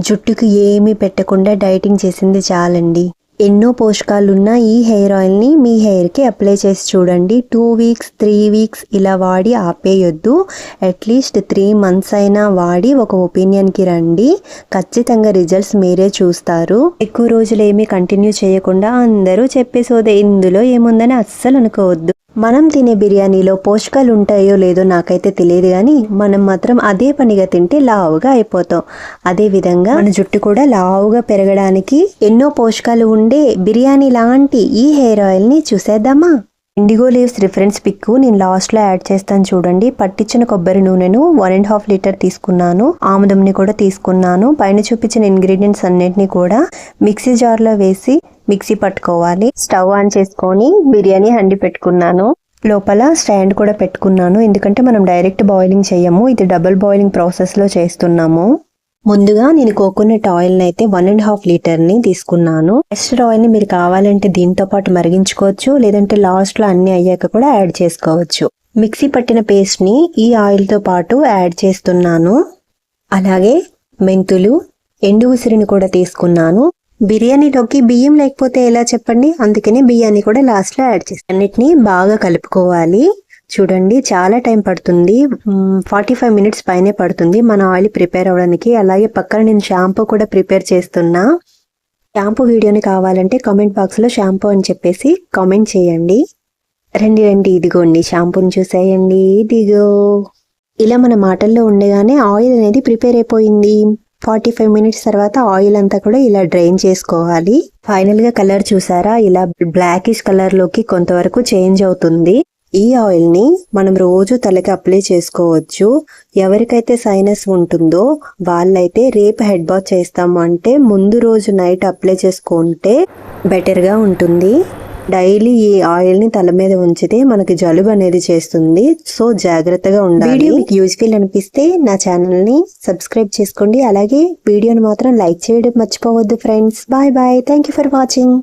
జుట్టుకి ఏమీ పెట్టకుండా డైటింగ్ చేసింది చాలండి. ఎన్నో పోషకాలున్న ఈ హెయిర్ ఆయిల్ని మీ హెయిర్కి అప్లై చేసి చూడండి. 2 వీక్స్ 3 వీక్స్ ఇలా వాడి ఆపేయొద్దు. అట్లీస్ట్ 3 months అయినా వాడి ఒక ఒపీనియన్కి రండి. ఖచ్చితంగా రిజల్ట్స్ మీరే చూస్తారు. ఎక్కువ రోజులు ఏమీ కంటిన్యూ చేయకుండా అందరూ చెప్పేసోదే ఇందులో ఏముందని అస్సలు అనుకోవద్దు. మనం తినే బిర్యానీలో పోషకాలు ఉంటాయో లేదో నాకైతే తెలియదు, కానీ మనం మాత్రం అదే పనిగా తింటే లావుగా అయిపోతాం. అదేవిధంగా మన జుట్టు కూడా లావుగా పెరగడానికి ఎన్నో పోషకాలు ఉండే బిర్యానీ లాంటి ఈ హెయిర్ ఆయిల్ని చూసేద్దామా? ఇండిగో లీవ్స్ రిఫరెన్స్ పిక్ నేను లాస్ట్లో యాడ్ చేస్తాను చూడండి. పట్టించిన కొబ్బరి నూనెను 1.5 లీటర్ తీసుకున్నాను. ఆముదంని కూడా తీసుకున్నాను. పైన చూపించిన ఇంగ్రీడియంట్స్ అన్నిటిని కూడా మిక్సీ జార్లో వేసి మిక్సీ పట్టుకోవాలి. స్టవ్ ఆన్ చేసుకొని బిర్యానీ హండి పెట్టుకున్నాను. లోపల స్టాండ్ కూడా పెట్టుకున్నాను, ఎందుకంటే మనం డైరెక్ట్ బాయిలింగ్ చేయము, ఇది డబుల్ బాయిలింగ్ ప్రాసెస్లో చేస్తున్నాము. ముందుగా నేను కోకోనట్ ఆయిల్ని అయితే 1.5 లీటర్ని తీసుకున్నాను. ఎస్టర్ ఆయిల్ని మీరు కావాలంటే దీంతో పాటు మరిగించుకోవచ్చు, లేదంటే లాస్ట్లో అన్ని అయ్యాక కూడా యాడ్ చేసుకోవచ్చు. మిక్సీ పట్టిన పేస్ట్ని ఈ ఆయిల్తో పాటు యాడ్ చేస్తున్నాను. అలాగే మెంతులు, ఎండు ఉసిరిని కూడా తీసుకున్నాను. బిర్యానీలోకి బియ్యం లేకపోతే ఎలా చెప్పండి, అందుకని బియ్యాన్ని కూడా లాస్ట్లో యాడ్ చేస్తాను. అన్నిటిని బాగా కలుపుకోవాలి. చూడండి చాలా టైం పడుతుంది, 45 minutes పైనే పడుతుంది మన ఆయిల్ ప్రిపేర్ అవ్వడానికి. అలాగే పక్కన నేను షాంపూ కూడా ప్రిపేర్ చేస్తున్నా. షాంపూ వీడియోని కావాలంటే కామెంట్ బాక్స్లో షాంపూ అని చెప్పేసి కామెంట్ చేయండి. రండి ఇదిగోండి షాంపూని చూసేయండి, ఇదిగో. ఇలా మన మాటల్లో ఉండగానే ఆయిల్ అనేది ప్రిపేర్ అయిపోయింది. 45 minutes తర్వాత ఆయిల్ అంతా కూడా ఇలా డ్రైన్ చేసుకోవాలి. ఫైనల్గా కలర్ చూసారా, ఇలా బ్లాకిష్ కలర్లోకి కొంతవరకు చేంజ్ అవుతుంది. ఈ ఆయిల్ని మనం రోజు తలకి అప్లై చేసుకోవచ్చు. ఎవరికైతే సైనస్ ఉంటుందో వాళ్ళైతే రేపు హెడ్ బాత్ చేస్తాము అంటే ముందు రోజు నైట్ అప్లై చేసుకుంటే బెటర్గా ఉంటుంది. డైలీ ఈ ఆయిల్ని తల మీద ఉంచితే మనకి జలుబు అనేది చేస్తుంది, సో జాగ్రత్తగా ఉండాలి. వీడియో మీకు యూజ్ఫుల్ అనిపిస్తే నా ఛానల్ని సబ్స్క్రైబ్ చేసుకోండి. అలాగే వీడియోని మాత్రం లైక్ చేయడం మర్చిపోవద్దు friends. Bye bye, thank you for watching.